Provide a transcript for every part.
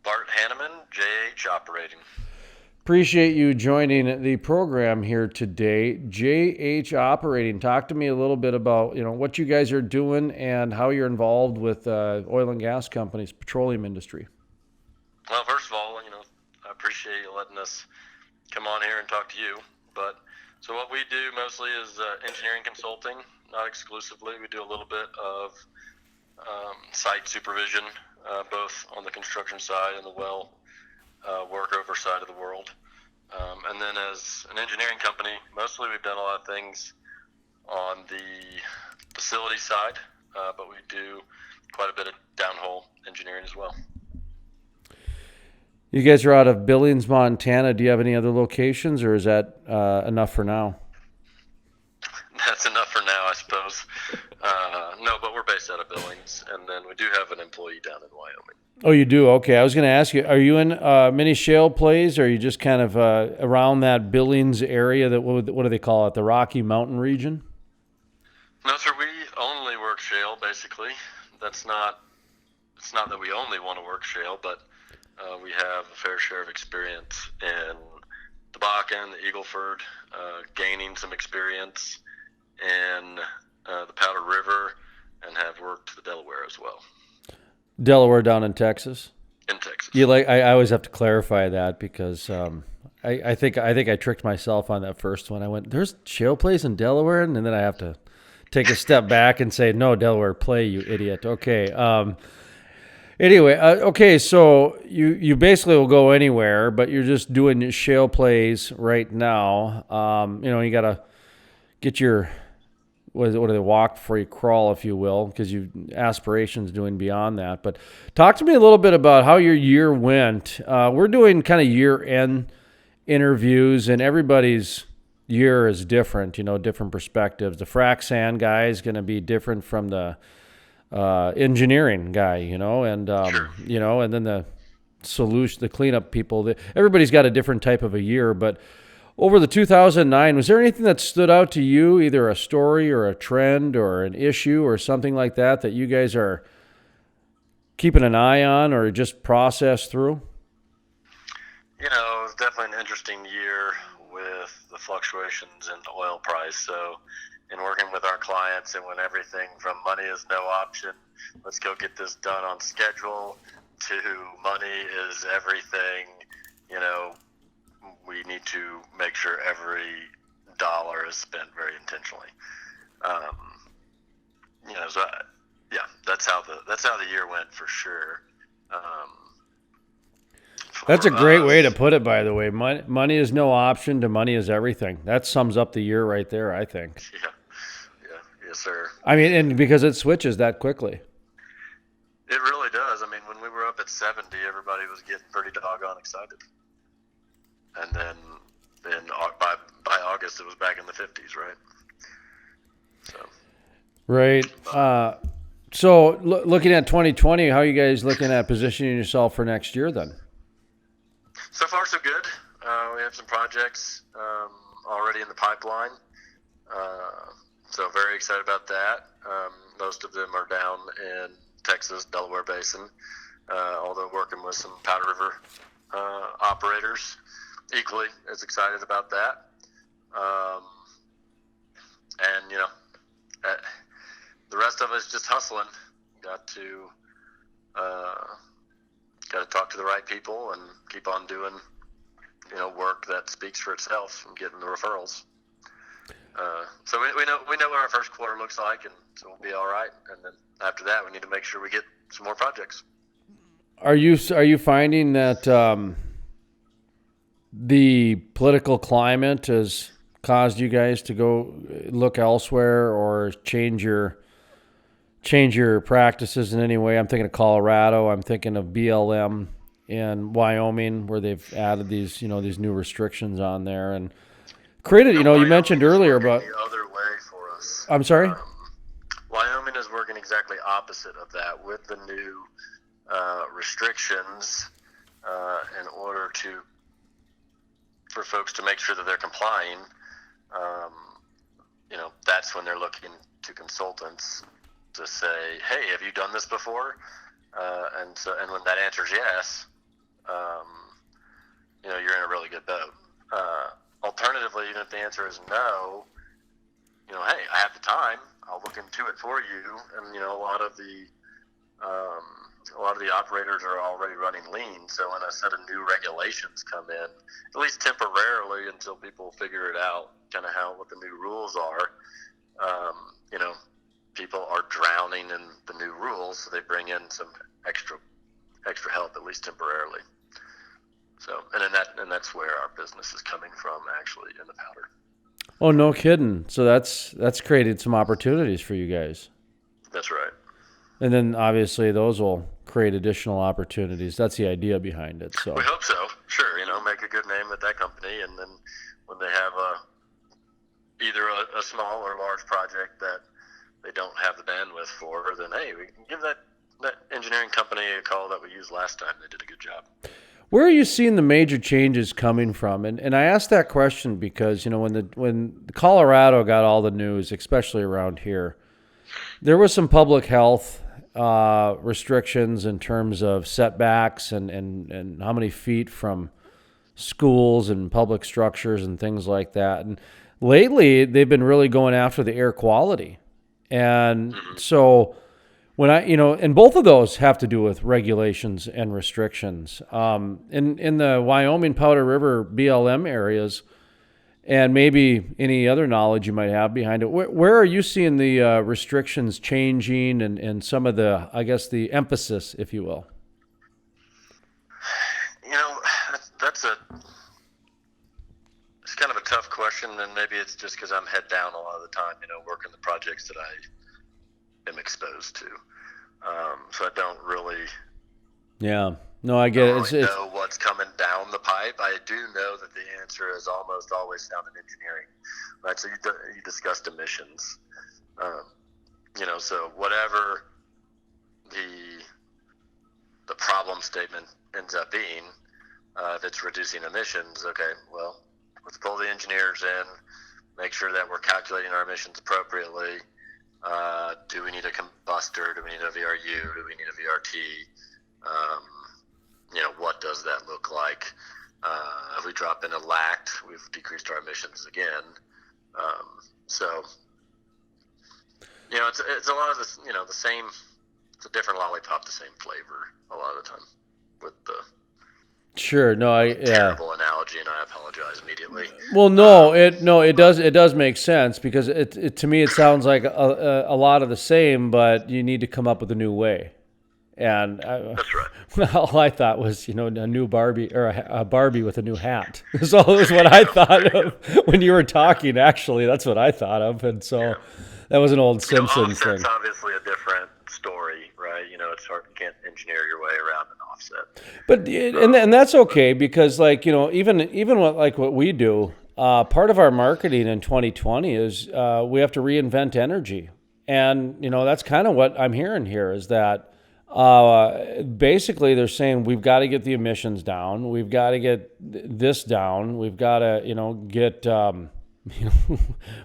Bart Hannaman, JH Operating. Appreciate you joining the program here today. JH Operating. Talk to me a little bit about what you guys are doing and how you're involved with oil and gas companies, petroleum industry. Well, first of all, I appreciate you letting us come on here and talk to you. But so what we do mostly is engineering consulting, not exclusively. We do a little bit of site supervision, both on the construction side and the well workover side of the world. And then as an engineering company, mostly we've done a lot of things on the facility side, but we do quite a bit of downhole engineering as well. You guys are out of Billings, Montana. Do you have any other locations, or is that enough for now? That's enough for now, I suppose. No, but we're based out of Billings, and then we do have an employee down in Wyoming. Oh, you do? Okay. I was going to ask you, are you in many shale plays, or are you just kind of around that Billings area? That what do they call it? The Rocky Mountain region? No, sir, we only work shale, basically. That's not, it's not that we only want to work shale, but we have a fair share of experience in the Bakken, the Eagleford, gaining some experience in the Powder River, and have worked the Delaware as well. Delaware down in Texas. In Texas. You like? I always have to clarify that because I think I tricked myself on that first one. I went, "There's shale plays in Delaware," and then I have to take a step back and say, "No, Delaware play, you idiot." Okay. Anyway, okay. So you basically will go anywhere, but you're just doing shale plays right now. You gotta get your what do they walk before you crawl, if you will, because you aspirations doing beyond that. But talk to me a little bit about how your year went. We're doing kind of year end interviews, and everybody's year is different. Different perspectives. The frac sand guy is going to be different from the engineering guy. And Sure. and then the solution, the cleanup people. Everybody's got a different type of a year, but over the 2009, was there anything that stood out to you, either a story or a trend or an issue or something like that you guys are keeping an eye on or just process through? It was definitely an interesting year with the fluctuations in the oil price. So, in working with our clients, and when everything from money is no option, let's go get this done on schedule, to money is everything, you know, we need to make sure every dollar is spent very intentionally. Um, so yeah, that's how the year went for sure. Um, That's a for great way to us, put it, by the way. Money is no option to money is everything. That sums up the year right there, I think. yeah, yeah, yes, sir. I mean, and because it switches that quickly. It really does. I mean, when we were up at 70, everybody was getting pretty doggone excited, and then by August it was back in the 50s, right? So, Right. but So, looking at 2020, how are you guys looking at positioning yourself for next year then? so far so good. We have some projects already in the pipeline, so very excited about that. Most of them are down in Texas, Delaware Basin, although working with some Powder River operators, equally as excited about that. Um, and uh, the rest of us just hustling. Got to uh, got to talk to the right people and keep on doing work that speaks for itself and getting the referrals. So we know what our first quarter looks like, and so we'll be all right. And then after that, we need to make sure we get some more projects. Are you finding that the political climate has caused you guys to go look elsewhere or change your practices in any way? I'm thinking of Colorado. I'm thinking of BLM in Wyoming, where they've added these new restrictions on there and created. You mentioned Wyoming is earlier working about. the other way for us. I'm sorry. Wyoming is working exactly opposite of that with the new restrictions in order for folks to make sure that they're complying. Um, that's when they're looking to consultants to say, "Hey, have you done this before?" And when that answer is yes, um, you're in a really good boat. Alternatively, even if the answer is no, hey, I have the time. I'll look into it for you. And a lot of the operators are already running lean. So when a set of new regulations come in, at least temporarily until people figure it out, kind of what the new rules are, people are drowning in the new rules, so they bring in some extra help, at least temporarily. So, and that's where our business is coming from, actually, in the powder. Oh, no kidding. So that's created some opportunities for you guys. That's right. And then obviously those will create additional opportunities. That's the idea behind it. So we hope so. Sure, make a good name at that company, and then when they have either a small or large project that they don't have the bandwidth for, then hey, we can give that engineering company a call that we used last time. They did a good job. Where are you seeing the major changes coming from? And I asked that question because when Colorado got all the news, especially around here, there was some public health restrictions in terms of setbacks and how many feet from schools and public structures and things like that. And lately, they've been really going after the air quality. And so when and both of those have to do with regulations and restrictions. In the Wyoming Powder River BLM areas, and maybe any other knowledge you might have behind it, where are you seeing the restrictions changing and some of the, I guess, the emphasis, if you will? It's kind of a tough question, and maybe it's just because I'm head down a lot of the time, working the projects that I am exposed to. So I don't really. Yeah. No, I get it. Really know what's coming down the pipe. I do know that the answer is almost always found in engineering, right? So you discussed emissions, so whatever the problem statement ends up being, if it's reducing emissions, okay, well, let's pull the engineers in, make sure that we're calculating our emissions appropriately. Do we need a combustor? Do we need a VRU? Do we need a VRT? What does that look like? If we drop in a lact, we've decreased our emissions again. So, it's a lot of this, the same, it's a different lollipop, the same flavor a lot of the time with the Sure. No, terrible analogy, and I apologize immediately. Well, it does make sense because it to me it sounds like a lot of the same, but you need to come up with a new way. And that's right. All I thought was, a new Barbie or a Barbie with a new hat. That's all was what I thought of when you were talking. Actually, that's what I thought of, and so that was an old Simpsons thing. It's obviously a different story, right? It's hard. You can't engineer your way around an offset. But and that's okay because, even what we do, part of our marketing in 2020 is we have to reinvent energy, and that's kind of what I'm hearing here is that. Basically, they're saying we've got to get the emissions down. We've got to get this down. We've got to, get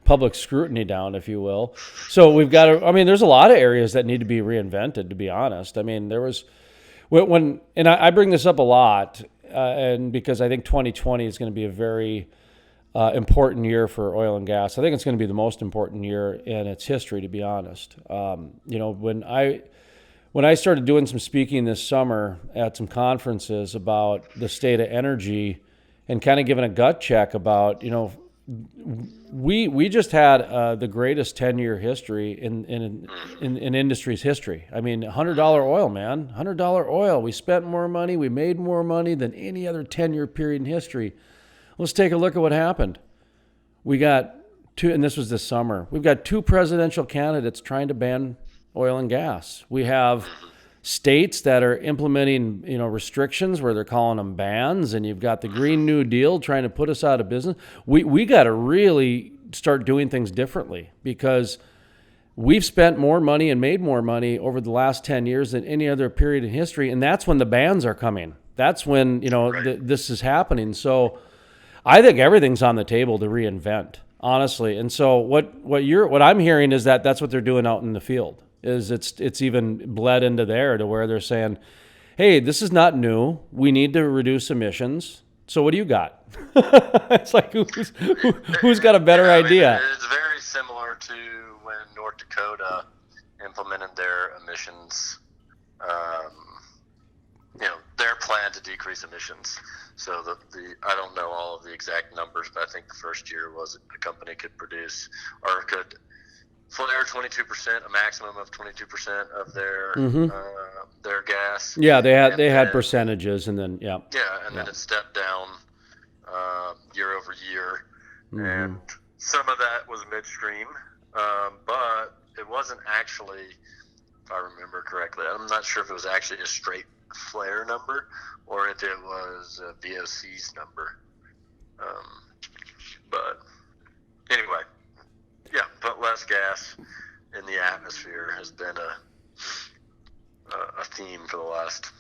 public scrutiny down, if you will. So we've got to. I mean, there's a lot of areas that need to be reinvented. To be honest, I mean, there was and I bring this up a lot, and because I think 2020 is going to be a very important year for oil and gas. I think it's going to be the most important year in its history. To be honest, When I started doing some speaking this summer at some conferences about the state of energy and kind of giving a gut check about, we just had the greatest 10-year history in industry's history. I mean, $100 oil, man, $100 oil. We spent more money. We made more money than any other 10-year period in history. Let's take a look at what happened. We got and this was this summer, we've got 2 presidential candidates trying to ban oil and gas. We have states that are implementing, restrictions where they're calling them bans, and you've got the Green New Deal trying to put us out of business. We got to really start doing things differently because we've spent more money and made more money over the last 10 years than any other period in history, and that's when the bans are coming. That's when, this is happening. So I think everything's on the table to reinvent, honestly. And so what I'm hearing is that that's what they're doing out in the field. Is it's even bled into there to where they're saying, hey, this is not new. We need to reduce emissions. So what do you got? It's like who's got a better Yeah, I mean, idea? it's very similar to when North Dakota implemented their emissions, um, their plan to decrease emissions. So the I don't know all of the exact numbers, but I think the first year was a company could produce or could flare 22%, a maximum of 22% of Hmm. their gas, Yeah, and they had then percentages, and then yeah, then it stepped down year over year, hmm and some of that was midstream, but it wasn't actually, if I remember correctly, I'm not sure if it was actually a straight flare number or if it was a VOC's number. Um, but anyway, yeah, put less gas in the atmosphere has been a theme for the last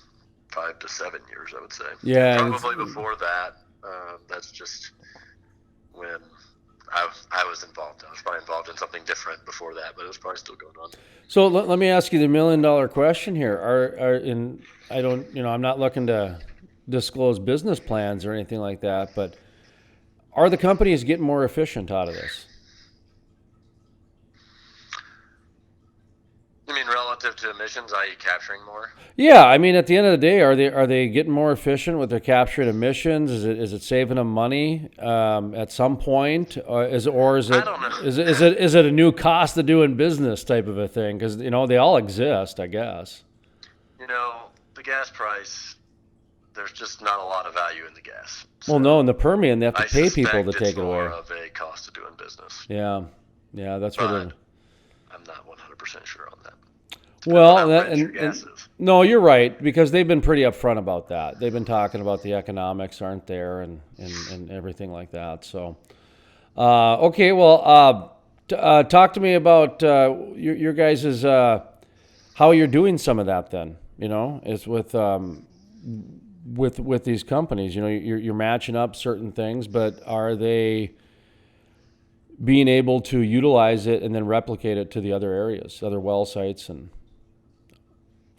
5 to 7 years, I would say. yeah, and Probably before that, that's just when I was involved. I was probably involved in something different before that, but it was probably still going on. so let me ask you the $1 million question here. Are in I don't I'm not looking to disclose business plans or anything like that, but are the companies getting more efficient out of this? You mean relative to emissions, i.e., capturing more? Yeah, I mean, at the end of the day, are they getting more efficient with their captured emissions? Is it saving them money at some point, or is I it don't know. is it a new cost of doing business type of a thing? Because they all exist, I guess. The gas price, there's just not a lot of value in the gas. Well, no, in the So Permian, they have to I pay people to suspect it's take it more away. of a cost of doing business. Yeah, yeah, that's where they're. But I'm not 100% sure on that. Depends on Well, how rich your gas is. no, you're right because they've been pretty upfront about that. They've been talking about the economics aren't there and everything like that. So, okay, well, talk to me about your guys' how you're doing some of that. Then is with these companies. You're matching up certain things, but are they being able to utilize it and then replicate it to the other areas, other well sites, and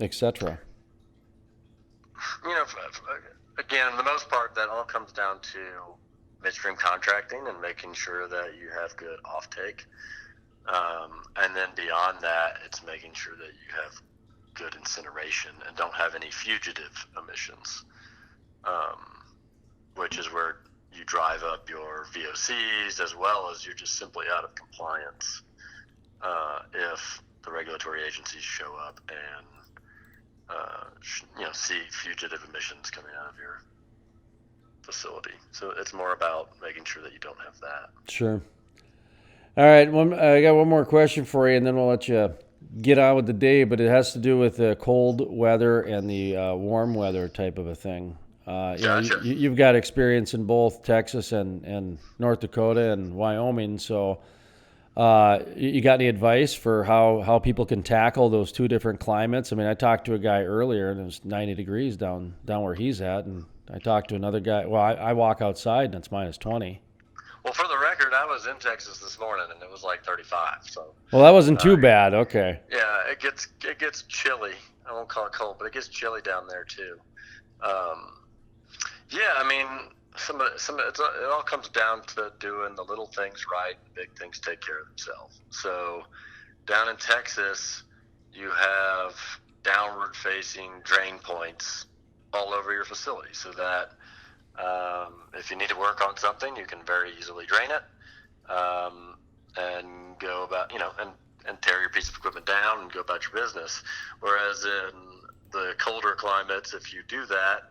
etc. Again, for the most part, that all comes down to midstream contracting and making sure that you have good offtake. And then beyond that, it's making sure that you have good incineration and don't have any fugitive emissions, which is where you drive up your VOCs as well as you're just simply out of compliance if the regulatory agencies show up and see fugitive emissions coming out of your facility. So it's more about making sure that you don't have that. Sure. All right. I got one more question for you, and then we'll let you get on with the day. But it has to do with the cold weather and the warm weather type of a thing. Gotcha. You've got experience in both Texas and North Dakota and Wyoming. So, you got any advice for how people can tackle those two different climates? I mean, I talked to a guy earlier, and it was 90 degrees down where he's at, and I talked to another guy. Well, I walk outside and it's minus 20. Well, for the record, I was in Texas this morning and it was like 35. So. Well, that wasn't too bad. Okay. Yeah, it gets chilly. I won't call it cold, but it gets chilly down there too. Yeah, I mean, it all comes down to doing the little things right. The big things take care of themselves. So, down in Texas, you have downward-facing drain points all over your facility, so that if you need to work on something, you can very easily drain it and go about, and tear your piece of equipment down and go about your business. Whereas in the colder climates, if you do that,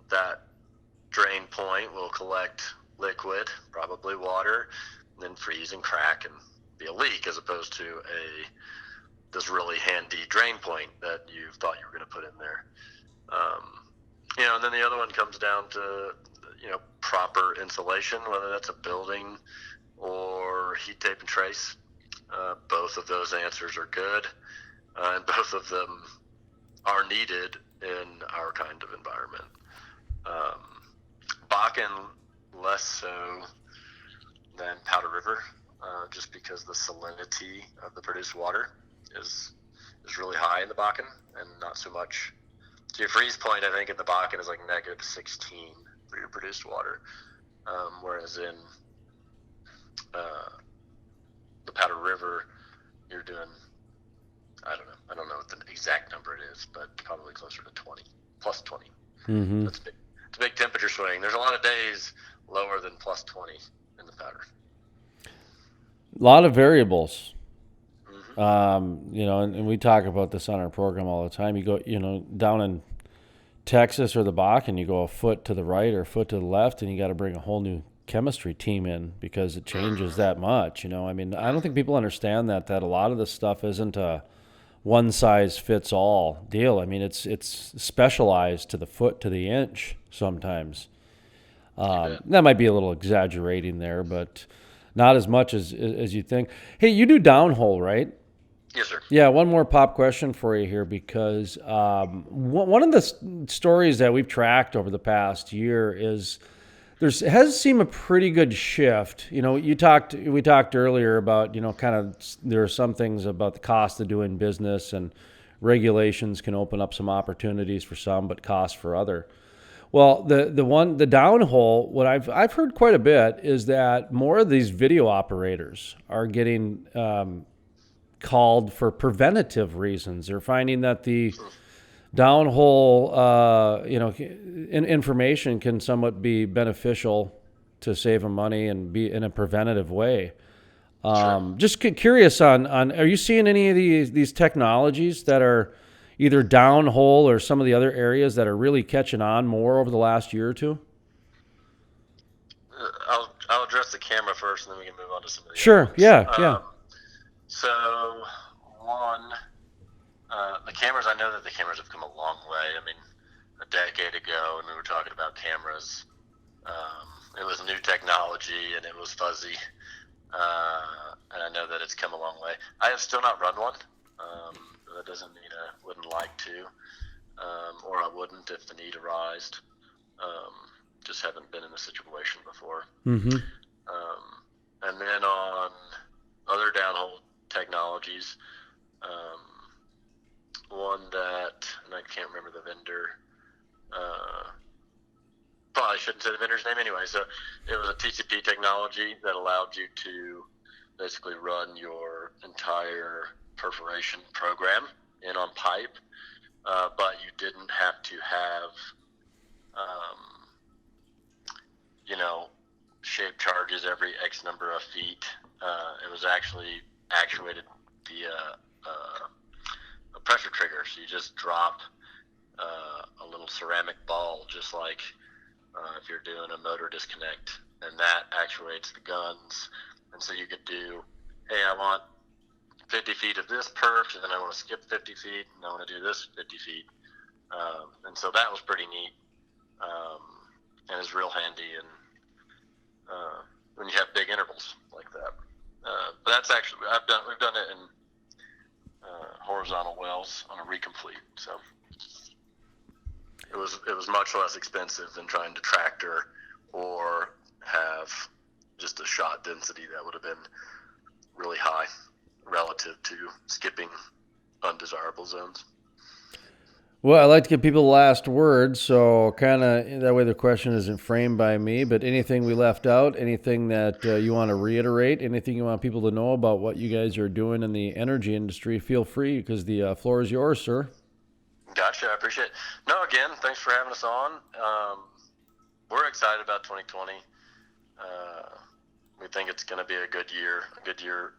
that drain point will collect liquid, probably water, and then freeze and crack and be a leak, as opposed to this really handy drain point that you thought you were going to put in there. And then the other one comes down to proper insulation, whether that's a building or heat tape and trace. Both of those answers are good, and both of them are needed in our kind of environment. Bakken less so than Powder River, just because the salinity of the produced water is really high in the Bakken, and not so much So your freeze point, I think, in the Bakken is like -16 for your produced water, whereas in the Powder River, you're doing, I don't know. I don't know what the exact number it is, but probably closer to 20, plus 20. Mm-hmm. That's big. It's a big temperature swing. There's a lot of days lower than plus 20 in the Powder. A lot of variables. Mm-hmm. And we talk about this on our program all the time. You go, down in Texas or the Bakken, you go a foot to the right or a foot to the left, and you got to bring a whole new chemistry team in because it changes that much. I mean, I don't think people understand that a lot of this stuff isn't a one size fits all deal. I mean, it's specialized to the foot to the inch sometimes. That might be a little exaggerating there, but not as much as you think. Hey, you do downhole, right? Yes, sir. Yeah, one more pop question for you here, because one of the stories that we've tracked over the past year is has seemed a pretty good shift. We talked earlier about, kind of there are some things about the cost of doing business, and regulations can open up some opportunities for some, but cost for other. Well, the downhole, what I've heard quite a bit is that more of these video operators are getting called for preventative reasons. They're finding that the downhole, information can somewhat be beneficial to save them money and be in a preventative way. Sure. Just curious on, are you seeing any of these technologies that are either downhole or some of the other areas that are really catching on more over the last year or two? I'll address the camera first, and then we can move on to some of the Sure. other ones. Yeah. So one, the cameras. I know that the cameras have come a long way. I mean, a decade ago, when we were talking about cameras, it was new technology and it was fuzzy. And I know that it's come a long way. I have still not run one. That doesn't mean I wouldn't like to, or I wouldn't if the need arised. Just haven't been in the situation before. Mm-hmm. And then on other downhole technologies, one that, and I can't remember the vendor, probably shouldn't say the vendor's name anyway. So it was a TCP technology that allowed you to basically run your entire perforation program in on pipe, but you didn't have to have, shape charges every X number of feet. It was actually actuated via a pressure trigger. So you just drop a little ceramic ball, just like if you're doing a motor disconnect, and that actuates the guns. And so you could do, hey, I want 50 feet of this perf, and then I want to skip 50 feet, and I want to do this 50 feet. And so that was pretty neat, and is real handy and when you have big intervals like that. But that's actually, we've done it in horizontal wells on a recomplete, so it was much less expensive than trying to tractor or have just a shot density that would have been really high relative to skipping undesirable zones. Well, I like to give people the last word, so kind of that way the question isn't framed by me. But anything we left out, anything that you want to reiterate, anything you want people to know about what you guys are doing in the energy industry, feel free, because the floor is yours, sir. Gotcha. I appreciate it. No, again, thanks for having us on. We're excited about 2020. We think it's going to be a good year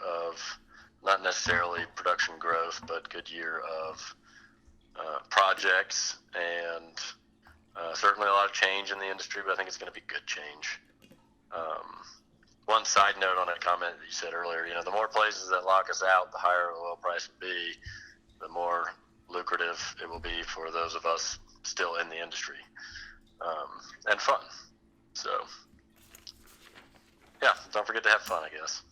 of not necessarily production growth, but good year of projects and certainly a lot of change in the industry, but I think it's going to be good change. One side note on a comment that you said earlier, the more places that lock us out, the higher the oil price will be, the more lucrative it will be for those of us still in the industry, and fun. So, yeah, don't forget to have fun, I guess.